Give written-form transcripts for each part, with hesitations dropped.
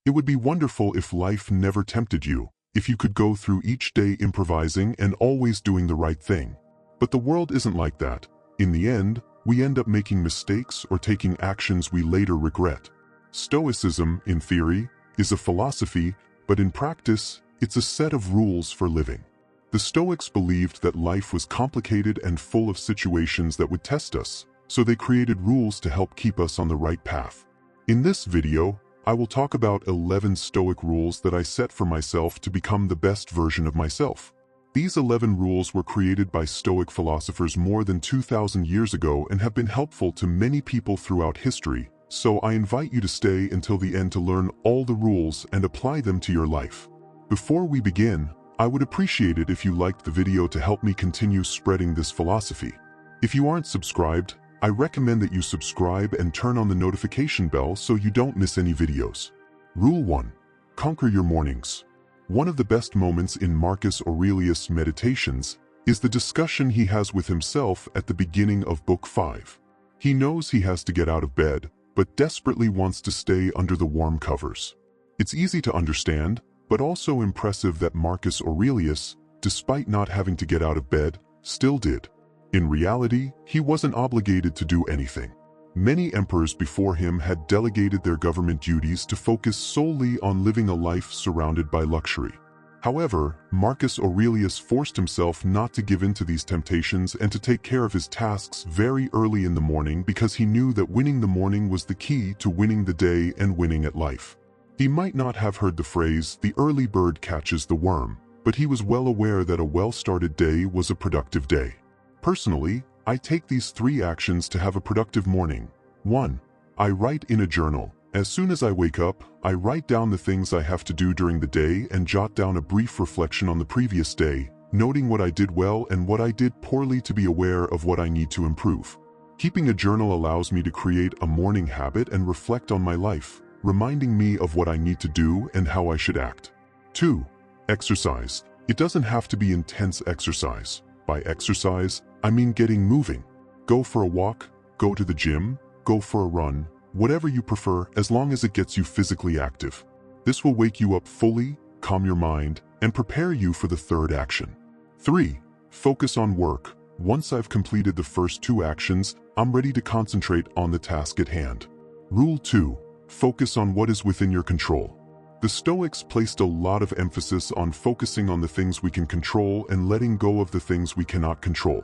It would be wonderful if life never tempted you, if you could go through each day improvising and always doing the right thing. But the world isn't like that. In the end, we end up making mistakes or taking actions we later regret. Stoicism, in theory, is a philosophy, but in practice, it's a set of rules for living. The Stoics believed that life was complicated and full of situations that would test us, so they created rules to help keep us on the right path. In this video, I will talk about 11 Stoic rules that I set for myself to become the best version of myself. These 11 rules were created by Stoic philosophers more than 2,000 years ago and have been helpful to many people throughout history, so I invite you to stay until the end to learn all the rules and apply them to your life. Before we begin, I would appreciate it if you liked the video to help me continue spreading this philosophy. If you aren't subscribed, I recommend that you subscribe and turn on the notification bell so you don't miss any videos. Rule 1. Conquer your mornings. One of the best moments in Marcus Aurelius' Meditations is the discussion he has with himself at the beginning of Book 5. He knows he has to get out of bed, but desperately wants to stay under the warm covers. It's easy to understand, but also impressive that Marcus Aurelius, despite not having to get out of bed, still did. In reality, he wasn't obligated to do anything. Many emperors before him had delegated their government duties to focus solely on living a life surrounded by luxury. However, Marcus Aurelius forced himself not to give in to these temptations and to take care of his tasks very early in the morning because he knew that winning the morning was the key to winning the day and winning at life. He might not have heard the phrase, "the early bird catches the worm," but he was well aware that a well-started day was a productive day. Personally, I take these 3 actions to have a productive morning. 1. I write in a journal. As soon as I wake up, I write down the things I have to do during the day and jot down a brief reflection on the previous day, noting what I did well and what I did poorly to be aware of what I need to improve. Keeping a journal allows me to create a morning habit and reflect on my life, reminding me of what I need to do and how I should act. 2. Exercise. It doesn't have to be intense exercise. By exercise, I mean getting moving. Go for a walk, go to the gym, go for a run, whatever you prefer as long as it gets you physically active. This will wake you up fully, calm your mind, and prepare you for the 3rd action. 3. Focus on work. Once I've completed the first 2 actions, I'm ready to concentrate on the task at hand. Rule 2. Focus on what is within your control. The Stoics placed a lot of emphasis on focusing on the things we can control and letting go of the things we cannot control.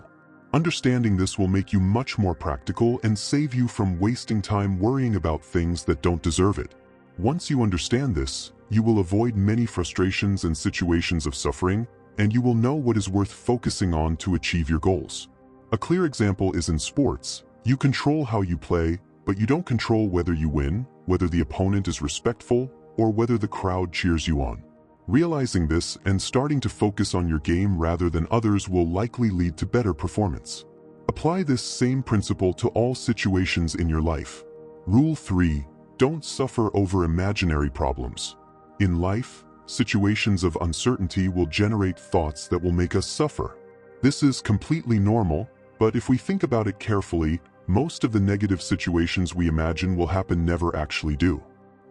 Understanding this will make you much more practical and save you from wasting time worrying about things that don't deserve it. Once you understand this, you will avoid many frustrations and situations of suffering, and you will know what is worth focusing on to achieve your goals. A clear example is in sports. You control how you play, but you don't control whether you win, whether the opponent is respectful, or whether the crowd cheers you on. Realizing this and starting to focus on your game rather than others will likely lead to better performance. Apply this same principle to all situations in your life. Rule 3. Don't suffer over imaginary problems. In life, situations of uncertainty will generate thoughts that will make us suffer. This is completely normal, but if we think about it carefully, most of the negative situations we imagine will happen never actually do.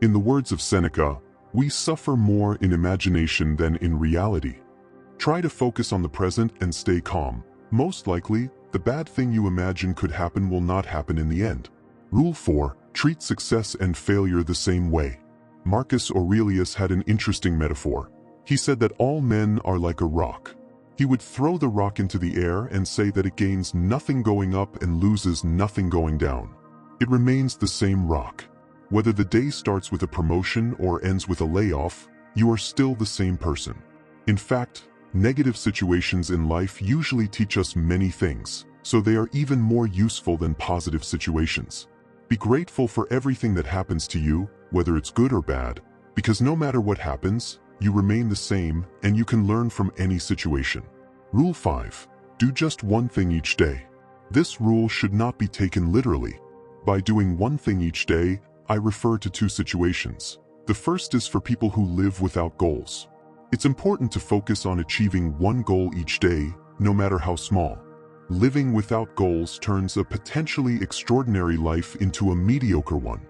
In the words of Seneca, we suffer more in imagination than in reality. Try to focus on the present and stay calm. Most likely, the bad thing you imagine could happen will not happen in the end. Rule 4. Treat success and failure the same way. Marcus Aurelius had an interesting metaphor. He said that all men are like a rock. He would throw the rock into the air and say that it gains nothing going up and loses nothing going down. It remains the same rock. Whether the day starts with a promotion or ends with a layoff, you are still the same person. In fact, negative situations in life usually teach us many things, so they are even more useful than positive situations. Be grateful for everything that happens to you, whether it's good or bad, because no matter what happens, you remain the same and you can learn from any situation. Rule 5. Do just one thing each day. This rule should not be taken literally. By doing one thing each day, I refer to 2 situations. The first is for people who live without goals. It's important to focus on achieving one goal each day, no matter how small. Living without goals turns a potentially extraordinary life into a mediocre one.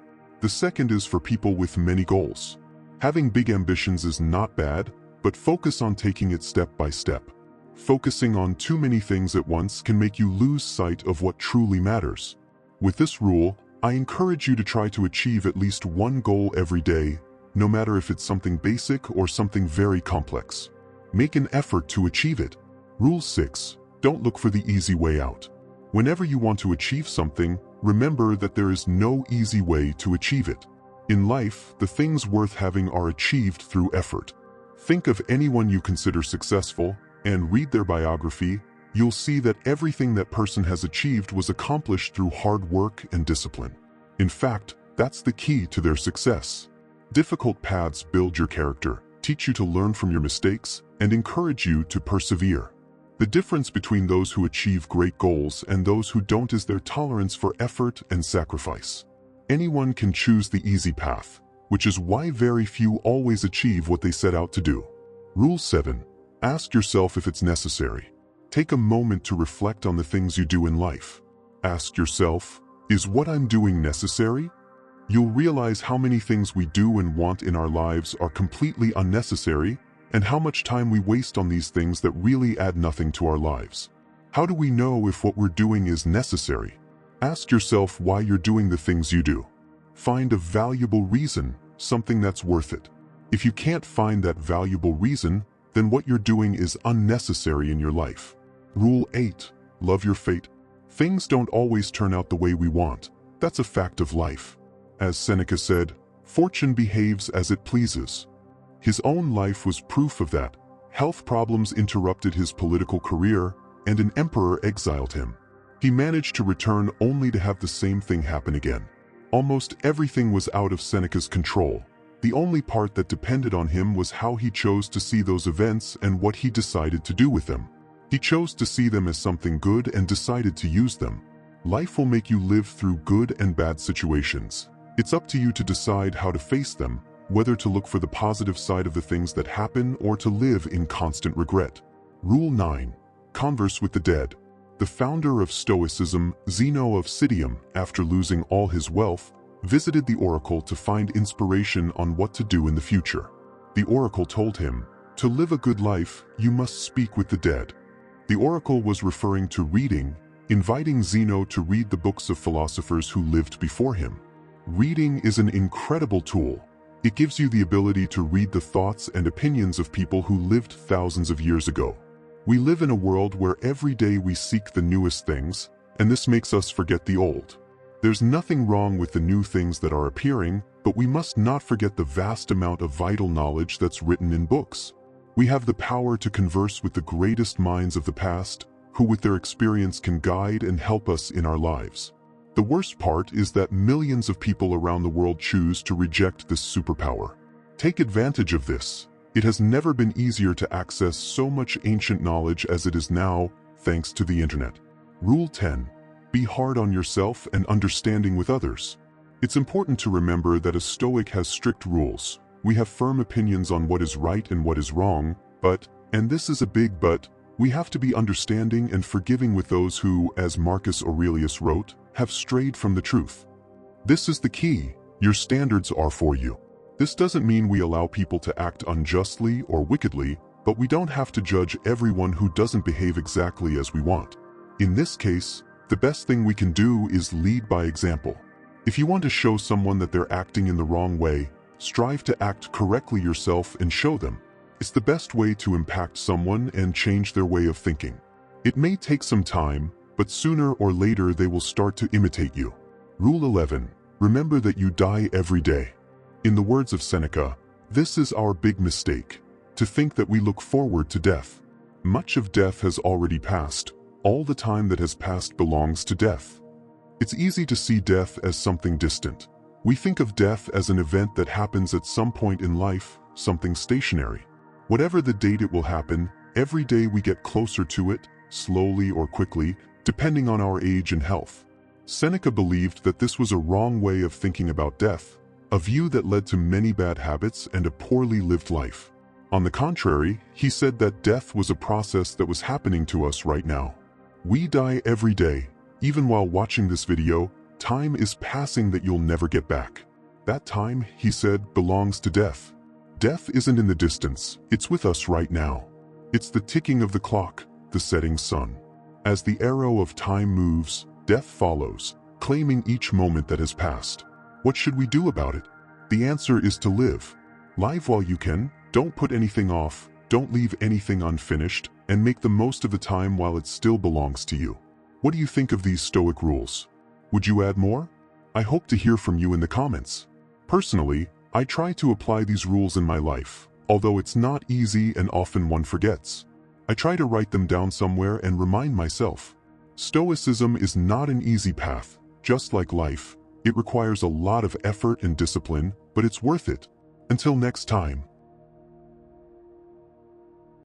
The second is for people with many goals. Having big ambitions is not bad, but focus on taking it step by step. Focusing on too many things at once can make you lose sight of what truly matters. With this rule, I encourage you to try to achieve at least one goal every day, no matter if it's something basic or something very complex. Make an effort to achieve it. Rule 6. Don't look for the easy way out. Whenever you want to achieve something, remember that there is no easy way to achieve it. In life, the things worth having are achieved through effort. Think of anyone you consider successful, and read their biography. You'll see that everything that person has achieved was accomplished through hard work and discipline. In fact, that's the key to their success. Difficult paths build your character, teach you to learn from your mistakes, and encourage you to persevere. The difference between those who achieve great goals and those who don't is their tolerance for effort and sacrifice. Anyone can choose the easy path, which is why very few always achieve what they set out to do. Rule 7. Ask yourself if it's necessary. Take a moment to reflect on the things you do in life. Ask yourself, is what I'm doing necessary? You'll realize how many things we do and want in our lives are completely unnecessary, and how much time we waste on these things that really add nothing to our lives. How do we know if what we're doing is necessary? Ask yourself why you're doing the things you do. Find a valuable reason, something that's worth it. If you can't find that valuable reason, then what you're doing is unnecessary in your life. Rule 8. Love your fate. Things don't always turn out the way we want. That's a fact of life. As Seneca said, fortune behaves as it pleases. His own life was proof of that. Health problems interrupted his political career, and an emperor exiled him. He managed to return only to have the same thing happen again. Almost everything was out of Seneca's control. The only part that depended on him was how he chose to see those events and what he decided to do with them. He chose to see them as something good and decided to use them. Life will make you live through good and bad situations. It's up to you to decide how to face them, whether to look for the positive side of the things that happen or to live in constant regret. Rule 9. Converse with the dead. The founder of Stoicism, Zeno of Citium, after losing all his wealth, visited the oracle to find inspiration on what to do in the future. The oracle told him, to live a good life, you must speak with the dead. The oracle was referring to reading, inviting Zeno to read the books of philosophers who lived before him. Reading is an incredible tool. It gives you the ability to read the thoughts and opinions of people who lived thousands of years ago. We live in a world where every day we seek the newest things, and this makes us forget the old. There's nothing wrong with the new things that are appearing, but we must not forget the vast amount of vital knowledge that's written in books. We have the power to converse with the greatest minds of the past, who with their experience can guide and help us in our lives. The worst part is that millions of people around the world choose to reject this superpower. Take advantage of this. It has never been easier to access so much ancient knowledge as it is now, thanks to the internet. Rule 10. Be hard on yourself and understanding with others. It's important to remember that a Stoic has strict rules. We have firm opinions on what is right and what is wrong, but, and this is a big but, we have to be understanding and forgiving with those who, as Marcus Aurelius wrote, have strayed from the truth. This is the key. Your standards are for you. This doesn't mean we allow people to act unjustly or wickedly, but we don't have to judge everyone who doesn't behave exactly as we want. In this case, the best thing we can do is lead by example. If you want to show someone that they're acting in the wrong way, strive to act correctly yourself and show them. It's the best way to impact someone and change their way of thinking. It may take some time, but sooner or later they will start to imitate you. Rule 11. Remember that you die every day. In the words of Seneca, this is our big mistake, to think that we look forward to death. Much of death has already passed. All the time that has passed belongs to death. It's easy to see death as something distant. We think of death as an event that happens at some point in life, something stationary. Whatever the date it will happen, every day we get closer to it, slowly or quickly, depending on our age and health. Seneca believed that this was a wrong way of thinking about death, a view that led to many bad habits and a poorly lived life. On the contrary, he said that death was a process that was happening to us right now. We die every day. Even while watching this video, time is passing that you'll never get back. That time, he said, belongs to death. Death isn't in the distance, it's with us right now. It's the ticking of the clock, the setting sun. As the arrow of time moves, death follows, claiming each moment that has passed. What should we do about it? The answer is to live. Live while you can, don't put anything off, don't leave anything unfinished, and make the most of the time while it still belongs to you. What do you think of these Stoic rules? Would you add more? I hope to hear from you in the comments. Personally, I try to apply these rules in my life, although it's not easy and often one forgets. I try to write them down somewhere and remind myself. Stoicism is not an easy path, just like life. It requires a lot of effort and discipline, but it's worth it. Until next time.